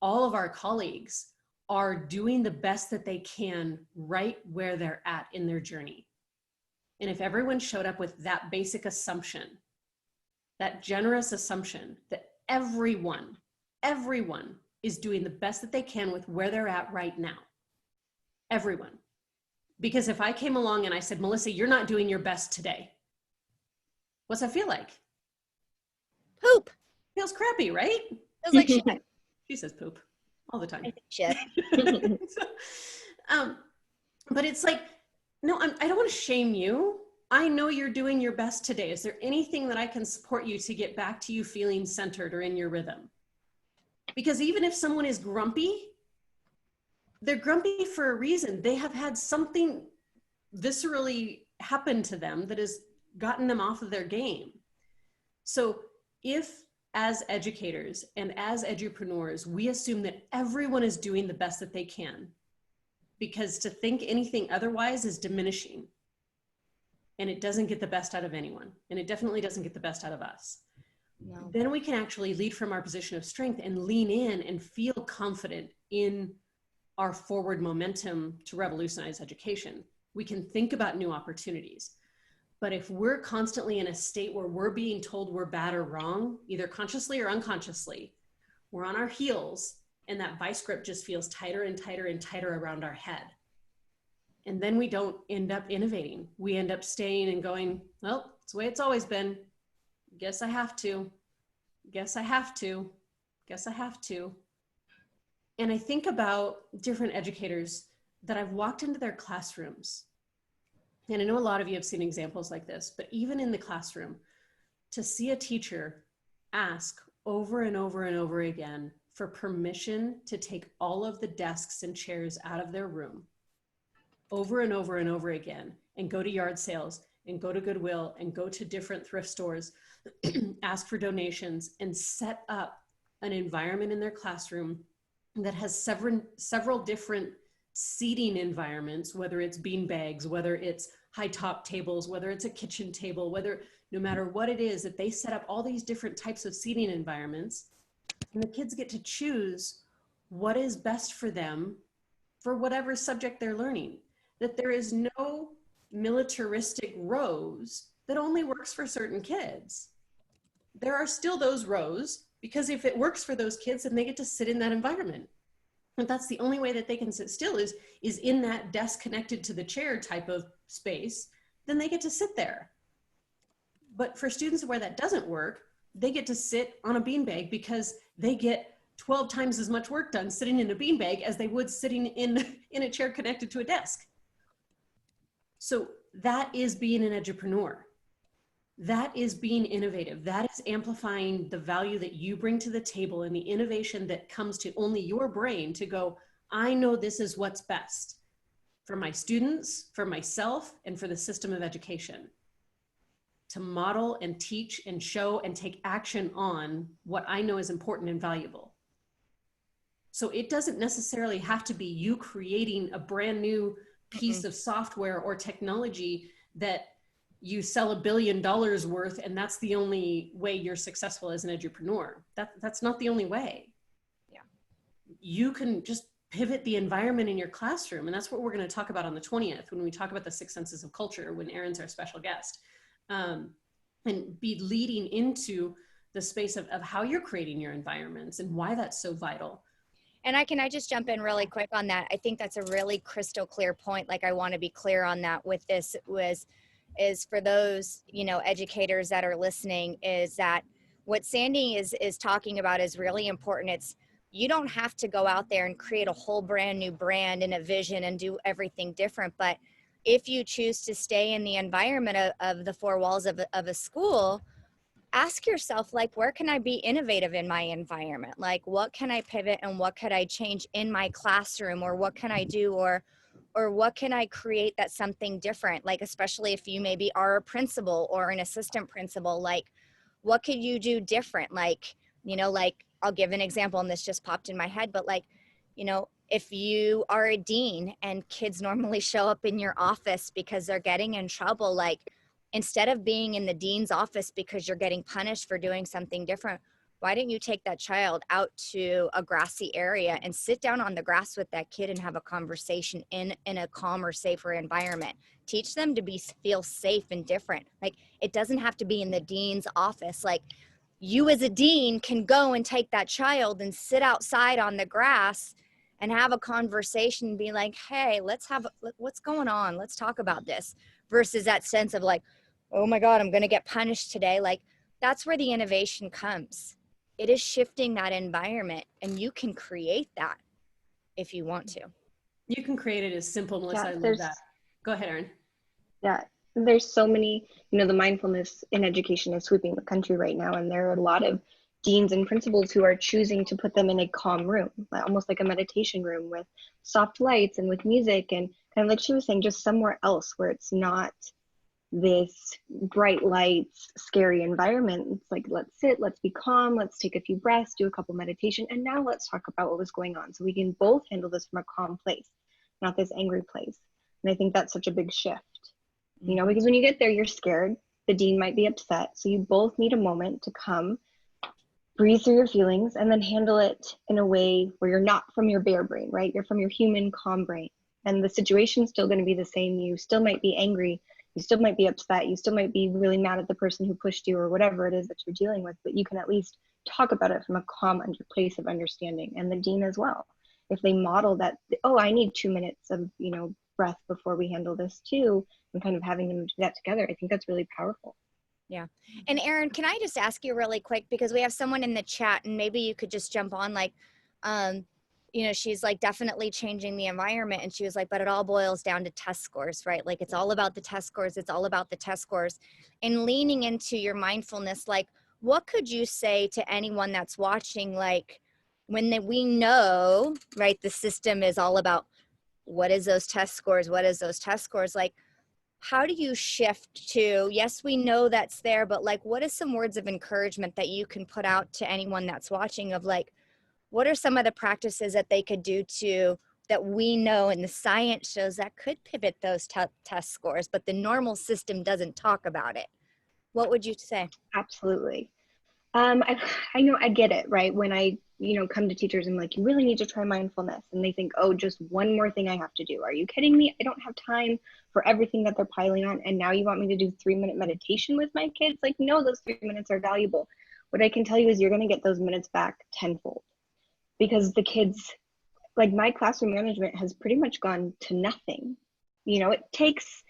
all of our colleagues are doing the best that they can right where they're at in their journey. And if everyone showed up with that basic assumption, that generous assumption that everyone is doing the best that they can with where they're at right now. Everyone. Because if I came along and I said, Melissa, you're not doing your best today, what's that feel like? Poop. Feels crappy, right? Feels like shit. She says poop all the time. I think shit. But it's like, no, I don't want to shame you. I know you're doing your best today. Is there anything that I can support you to get back to you feeling centered or in your rhythm? Because even if someone is grumpy, they're grumpy for a reason. They have had something viscerally happen to them that has gotten them off of their game. So if, as educators and as edupreneurs, we assume that everyone is doing the best that they can, because to think anything otherwise is diminishing, and it doesn't get the best out of anyone, and it definitely doesn't get the best out of us. No. Then we can actually lead from our position of strength and lean in and feel confident in our forward momentum to revolutionize education. We can think about new opportunities. But if we're constantly in a state where we're being told we're bad or wrong, either consciously or unconsciously, we're on our heels, and that vice grip just feels tighter and tighter and tighter around our head. And then we don't end up innovating. We end up staying and going, well, it's the way it's always been. Guess I have to. Guess I have to. Guess I have to. And I think about different educators that I've walked into their classrooms. And I know a lot of you have seen examples like this, but even in the classroom, to see a teacher ask over and over and over again for permission to take all of the desks and chairs out of their room, over and over and over again, and go to yard sales and go to Goodwill and go to different thrift stores, ask for donations, and set up an environment in their classroom that has several different seating environments, whether it's bean bags, whether it's high top tables, whether it's a kitchen table, no matter what it is, that they set up all these different types of seating environments, and the kids get to choose what is best for them for whatever subject they're learning. That there is no militaristic rows that only works for certain kids. There are still those rows, because if it works for those kids, then they get to sit in that environment. But that's the only way that they can sit still is in that desk connected to the chair type of space, then they get to sit there. But for students where that doesn't work, they get to sit on a beanbag because they get 12 times as much work done sitting in a beanbag as they would sitting in a chair connected to a desk. So that is being an edupreneur. That is being innovative. That is amplifying the value that you bring to the table and the innovation that comes to only your brain to go, I know this is what's best for my students, for myself, and for the system of education. To model and teach and show and take action on what I know is important and valuable. So it doesn't necessarily have to be you creating a brand new piece of software or technology that you sell $1 billion worth, and that's the only way you're successful as an edupreneur. That's not the only way. Yeah. You can just pivot the environment in your classroom. And that's what we're going to talk about on the 20th, when we talk about the 6 senses of culture, when Erin's our special guest, and be leading into the space of how you're creating your environments and why that's so vital. And I just jump in really quick on that. I think that's a really crystal clear point. Like, I want to be clear on that with this is for those, you know, educators that are listening, is that what Sandy is talking about is really important. It's, you don't have to go out there and create a whole brand new brand and a vision and do everything different. But if you choose to stay in the environment of the 4 walls of a school, ask yourself, like, where can I be innovative in my environment? Like, what can I pivot and what could I change in my classroom, or what can I do, or what can I create that's something different? Like, especially if you maybe are a principal or an assistant principal, like, what could you do different? Like, you know, like, I'll give an example, and this just popped in my head, but like, you know, if you are a dean and kids normally show up in your office because they're getting in trouble, like, instead of being in the dean's office because you're getting punished for doing something different, why didn't you take that child out to a grassy area and sit down on the grass with that kid and have a conversation in a calmer, safer environment? Teach them to feel safe and different. Like, it doesn't have to be in the dean's office. Like, you as a dean can go and take that child and sit outside on the grass and have a conversation and be like, hey, what's going on? Let's talk about this. Versus that sense of like, oh my God, I'm going to get punished today. Like, that's where the innovation comes. It is shifting that environment, and you can create that if you want to. You can create it as simple, Melissa. Yeah, I love that. Go ahead, Erin. Yeah, there's so many, you know, the mindfulness in education is sweeping the country right now. And there are a lot of deans and principals who are choosing to put them in a calm room, almost like a meditation room with soft lights and with music, and kind of like she was saying, just somewhere else where it's not this bright lights, scary environment. It's like, let's sit, let's be calm, let's take a few breaths, do a couple meditation, and now let's talk about what was going on. So we can both handle this from a calm place, not this angry place. And I think that's such a big shift, you know, because when you get there, you're scared. The dean might be upset. So you both need a moment to come, breathe through your feelings, and then handle it in a way where you're not from your bear brain, right? You're from your human calm brain. And the situation's still going to be the same. You still might be angry. You still might be upset. You still might be really mad at the person who pushed you or whatever it is that you're dealing with, but you can at least talk about it from a calm place of understanding. And the dean as well. If they model that, oh, I need 2 minutes of, you know, breath before we handle this too, and kind of having them do that together, I think that's really powerful. Yeah. And Erin, can I just ask you really quick, because we have someone in the chat, and maybe you could just jump on, like, you know, she's like definitely changing the environment. And she was like, but it all boils down to test scores, right? Like, it's all about the test scores. It's all about the test scores. And leaning into your mindfulness, like, what could you say to anyone that's watching, like, when we know, right, the system is all about what is those test scores? What is those test scores? Like, how do you shift to, yes, we know that's there, but like, what is some words of encouragement that you can put out to anyone that's watching of like, what are some of the practices that they could do that we know and the science shows that could pivot those test scores, but the normal system doesn't talk about it? What would you say? Absolutely. I know, I get it, right? When I, you know, come to teachers and like, you really need to try mindfulness. And they think, oh, just one more thing I have to do. Are you kidding me? I don't have time for everything that they're piling on. And now you want me to do 3-minute meditation with my kids? Like, no, those 3 minutes are valuable. What I can tell you is you're going to get those minutes back tenfold, because the kids, like, my classroom management has pretty much gone to nothing. You know, it takes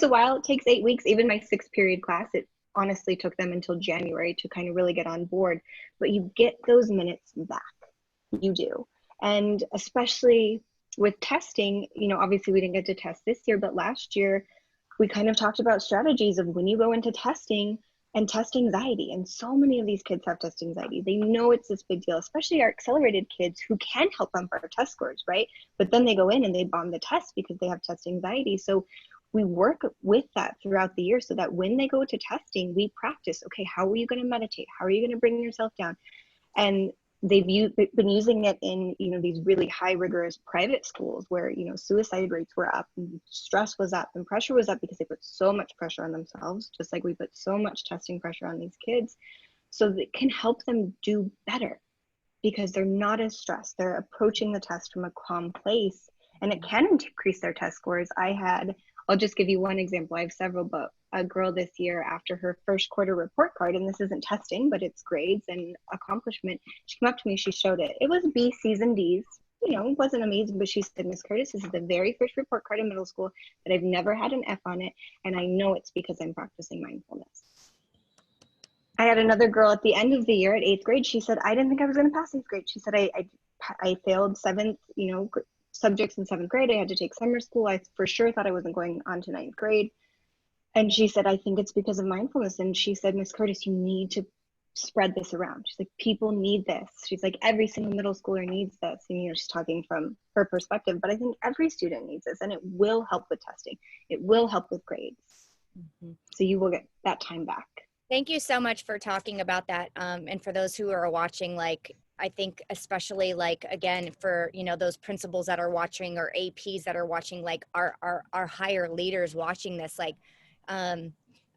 a while. It takes 8 weeks. Even my 6th period class, it honestly took them until January to kind of really get on board, but you get those minutes back. You do. And especially with testing, you know, obviously we didn't get to test this year, but last year we kind of talked about strategies of when you go into testing and test anxiety. And so many of these kids have test anxiety. They know it's this big deal, especially our accelerated kids who can help them for our test scores, right? But then they go in and they bomb the test because they have test anxiety. So we work with that throughout the year so that when they go to testing, we practice, okay, how are you going to meditate? How are you going to bring yourself down? And they've been using it in, you know, these really high rigorous private schools where, you know, suicide rates were up and stress was up and pressure was up because they put so much pressure on themselves, just like we put so much testing pressure on these kids. So that can help them do better because they're not as stressed. They're approaching the test from a calm place, and it can increase their test scores. I'll just give you one example. I have several, but a girl this year after her first quarter report card, and this isn't testing, but it's grades and accomplishment, she came up to me, she showed it. It was B, C's, and D's. You know, it wasn't amazing, but she said, Miss Curtis, this is the very first report card in middle school that I've never had an F on it, and I know it's because I'm practicing mindfulness. I had another girl at the end of the year at 8th grade. She said, I didn't think I was going to pass 8th grade. She said, I failed 7th, you know, subjects in 7th grade. I had to take summer school. I for sure thought I wasn't going on to 9th grade. And she said, I think it's because of mindfulness. And she said, Miss Curtis, you need to spread this around. She's like, people need this. She's like, every single middle schooler needs this. And, you know, she's talking from her perspective, but I think every student needs this, and it will help with testing. It will help with grades. Mm-hmm. So you will get that time back. Thank you so much for talking about that. And for those who are watching, like, I think especially like, again, for, you know, those principals that are watching or APs that are watching, like our higher leaders watching this, like,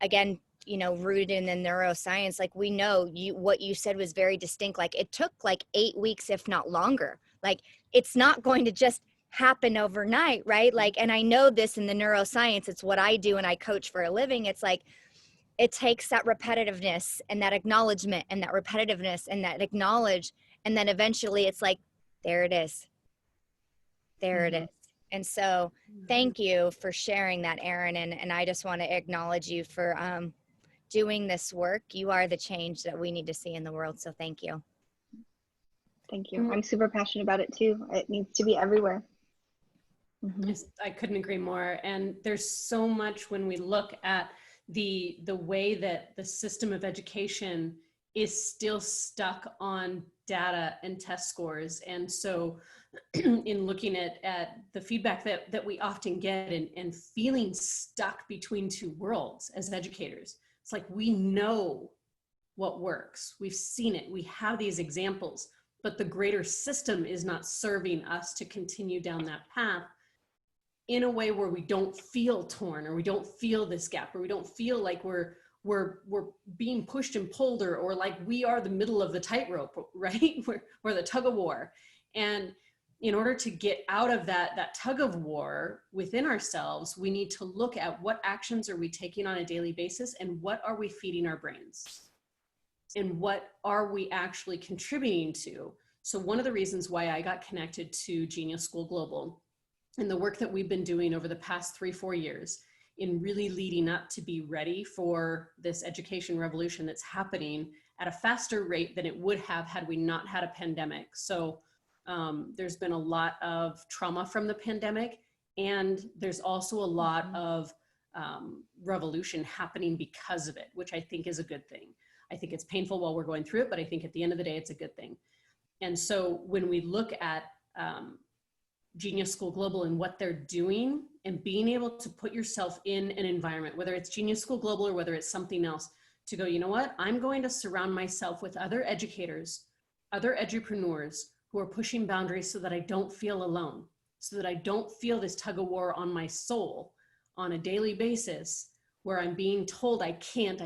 again, you know, rooted in the neuroscience, like we know what you said was very distinct. Like it took like 8 weeks, if not longer. Like it's not going to just happen overnight, right? Like, and I know this in the neuroscience, it's what I do and I coach for a living. It's like, it takes that repetitiveness and that acknowledgement and that repetitiveness and that acknowledge. And then eventually it's like, there it is. There it is. And so thank you for sharing that, Erin. And I just want to acknowledge you for doing this work. You are the change that we need to see in the world. So thank you. Thank you. I'm super passionate about it too. It needs to be everywhere. I couldn't agree more. And there's so much when we look at the way that the system of education is still stuck on data and test scores. And so in looking at the feedback that we often get and feeling stuck between two worlds as educators, it's like we know what works. We've seen it. We have these examples, but the greater system is not serving us to continue down that path in a way where we don't feel torn, or we don't feel this gap, or we don't feel like we're being pushed and pulled, or like we are the middle of the tightrope, right? We're the tug of war. And in order to get out of that tug of war within ourselves, we need to look at what actions are we taking on a daily basis, and what are we feeding our brains, and what are we actually contributing to. So one of the reasons why I got connected to Genius School Global and the work that we've been doing over the past 3-4 years in really leading up to be ready for this education revolution that's happening at a faster rate than it would have had we not had a pandemic. So there's been a lot of trauma from the pandemic, and there's also a lot of revolution happening because of it, which I think is a good thing. I think it's painful while we're going through it, but I think at the end of the day, it's a good thing. And so when we look at Genius School Global and what they're doing, and being able to put yourself in an environment, whether it's Genius School Global or whether it's something else, to go, you know what, I'm going to surround myself with other educators, other edupreneurs who are pushing boundaries so that I don't feel alone, so that I don't feel this tug of war on my soul on a daily basis where I'm being told I can't,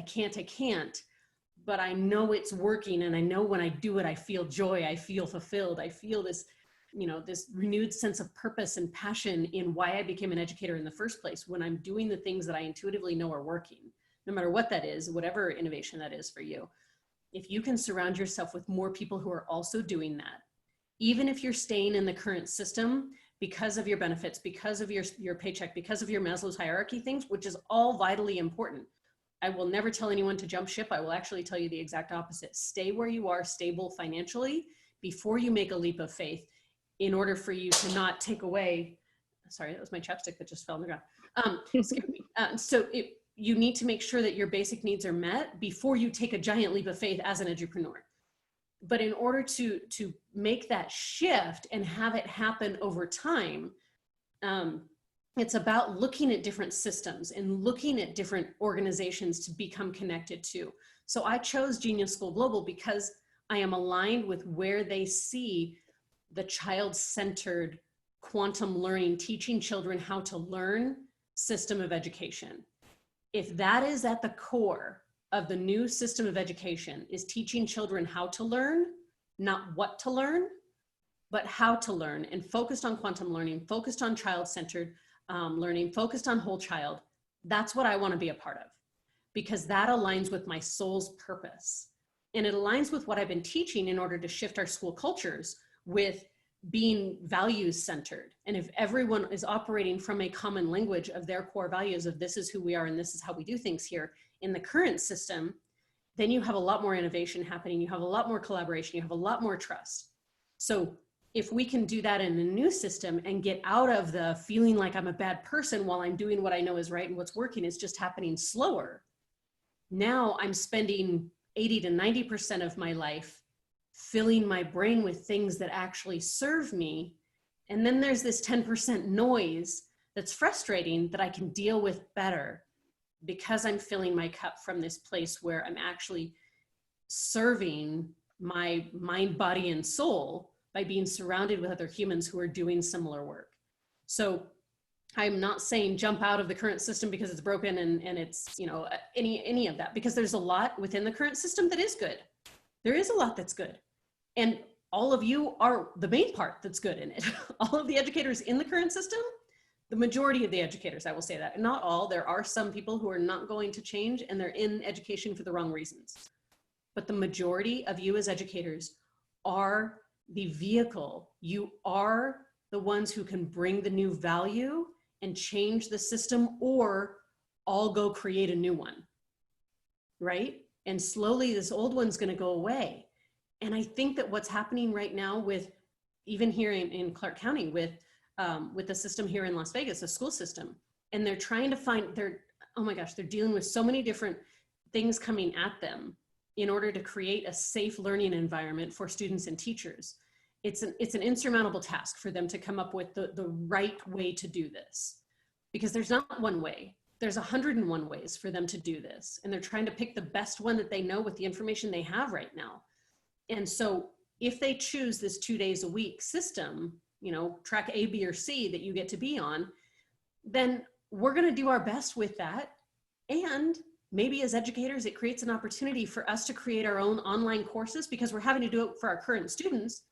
but I know it's working. And I know when I do it, I feel joy, I feel fulfilled, I feel this, you know, this renewed sense of purpose and passion in why I became an educator in the first place, when I'm doing the things that I intuitively know are working, no matter what that is, whatever innovation that is for you. If you can surround yourself with more people who are also doing that, even if you're staying in the current system because of your benefits, because of your paycheck, because of your Maslow's hierarchy things, which is all vitally important. I will never tell anyone to jump ship. I will actually tell you the exact opposite. Stay where you are, stable financially, before you make a leap of faith, in order for you to not take away, sorry, that was my chapstick that just fell on the ground. Excuse me. You need to make sure that your basic needs are met before you take a giant leap of faith as an edupreneur. But in order to make that shift and have it happen over time, it's about looking at different systems and looking at different organizations to become connected to. So I chose Genius School Global because I am aligned with where they see the child-centered quantum learning, teaching children how to learn system of education. If that is at the core of the new system of education, is teaching children how to learn, not what to learn, but how to learn, and focused on quantum learning, focused on child-centered learning, focused on whole child, that's what I want to be a part of, because that aligns with my soul's purpose. And it aligns with what I've been teaching in order to shift our school cultures with being values centered. And if everyone is operating from a common language of their core values of this is who we are and this is how we do things here in the current system, then you have a lot more innovation happening. You have a lot more collaboration. You have a lot more trust. So if we can do that in a new system and get out of the feeling like I'm a bad person while I'm doing what I know is right and what's working is just happening slower, now I'm spending 80 to 90% of my life filling my brain with things that actually serve me. And then there's this 10% noise that's frustrating that I can deal with better because I'm filling my cup from this place where I'm actually serving my mind, body, and soul by being surrounded with other humans who are doing similar work. So I'm not saying jump out of the current system because it's broken and it's, you know, any of that, because there's a lot within the current system that is good. There is a lot that's good. And all of you are the main part that's good in it. All of the educators in the current system, the majority of the educators, I will say that. Not all, there are some people who are not going to change and they're in education for the wrong reasons. But the majority of you as educators are the vehicle. You are the ones who can bring the new value and change the system, or all go create a new one, right? And slowly this old one's gonna go away. And I think that what's happening right now with, even here in Clark County with the system here in Las Vegas, the school system, and they're trying to find, oh my gosh, they're dealing with so many different things coming at them in order to create a safe learning environment for students and teachers. It's an insurmountable task for them to come up with the right way to do this, because there's not one way. There's 101 ways for them to do this. And they're trying to pick the best one that they know with the information they have right now. And so if they choose this 2 days a week system, you know, track A, B, or C that you get to be on, then we're going to do our best with that. And maybe as educators, it creates an opportunity for us to create our own online courses, because we're having to do it for our current students.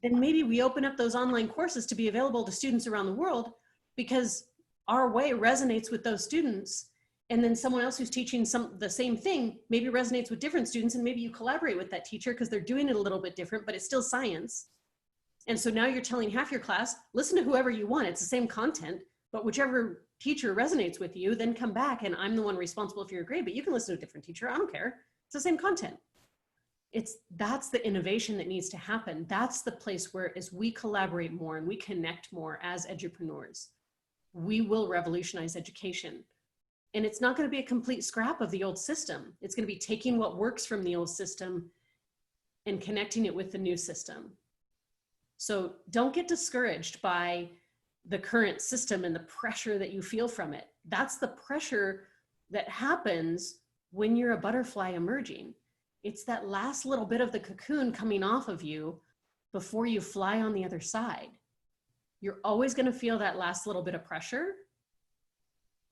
Then maybe we open up those online courses to be available to students around the world, because our way resonates with those students. And then someone else who's teaching the same thing maybe resonates with different students, and maybe you collaborate with that teacher because they're doing it a little bit different, but it's still science. And so now you're telling half your class, listen to whoever you want, it's the same content, but whichever teacher resonates with you, then come back and I'm the one responsible for your grade, but you can listen to a different teacher, I don't care, it's the same content. That's the innovation that needs to happen. That's the place where, as we collaborate more and we connect more as edupreneurs, we will revolutionize education. And it's not going to be a complete scrap of the old system. It's going to be taking what works from the old system and connecting it with the new system. So don't get discouraged by the current system and the pressure that you feel from it. That's the pressure that happens when you're a butterfly emerging. It's that last little bit of the cocoon coming off of you before you fly on the other side. You're always going to feel that last little bit of pressure.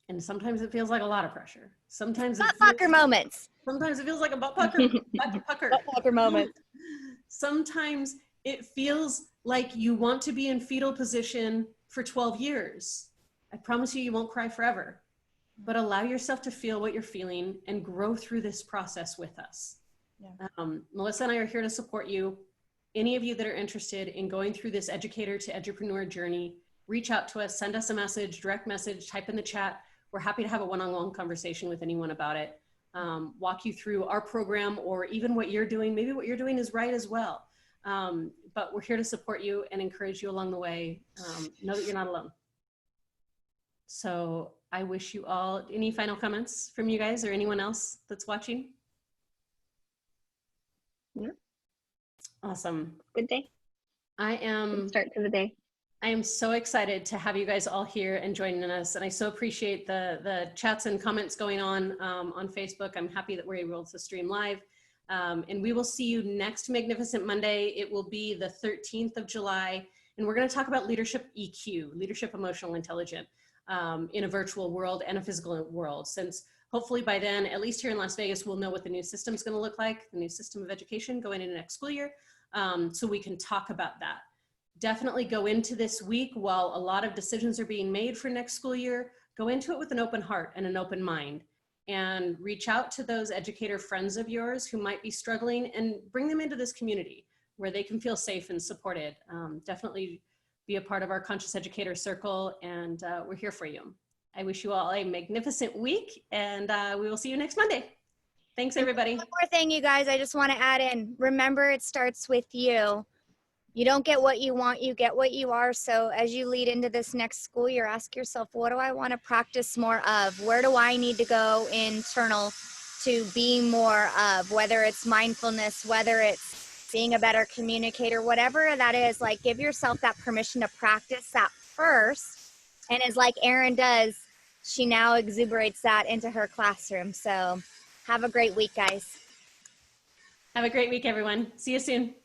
And sometimes it feels like a lot of pressure. Sometimes butt pucker moments. Sometimes it feels like a butt pucker. Butt pucker moment. Sometimes it feels like you want to be in fetal position for 12 years. I promise you, you won't cry forever. But allow yourself to feel what you're feeling and grow through this process with us. Yeah. Melissa and I are here to support you. Any of you that are interested in going through this educator to edupreneur journey, reach out to us, send us a message, direct message, type in the chat. we're happy to have a one-on-one conversation with anyone about it. Walk you through our program, or even what you're doing. Maybe what you're doing is right as well. But we're here to support you and encourage you along the way. Know that you're not alone. So I wish you all, any final comments from you guys or anyone else that's watching? Yeah. Awesome. Good day. Good start to the day. I am so excited to have you guys all here and joining us. And I so appreciate the chats and comments going on Facebook. I'm happy that we're able to stream live. And we will see you next Magnificent Monday. It will be the 13th of July. And we're going to talk about leadership EQ, leadership emotional intelligence, in a virtual world and a physical world. Since hopefully by then, at least here in Las Vegas, we'll know what the new system is going to look like, the new system of education going into next school year. So we can talk about that. Definitely go into this week while a lot of decisions are being made for next school year. Go into it with an open heart and an open mind, and reach out to those educator friends of yours who might be struggling and bring them into this community where they can feel safe and supported. Definitely be a part of our Conscious Educator Circle, and we're here for you. I wish you all a magnificent week, and we will see you next Monday. Thanks, everybody. One more thing, you guys, I just want to add in. Remember, it starts with you. You don't get what you want, you get what you are. So as you lead into this next school year, ask yourself, what do I want to practice more of? Where do I need to go internal to be more of? Whether it's mindfulness, whether it's being a better communicator, whatever that is, like, give yourself that permission to practice that first. And as like Erin does, she now exuberates that into her classroom. So have a great week, guys. Have a great week, everyone. See you soon.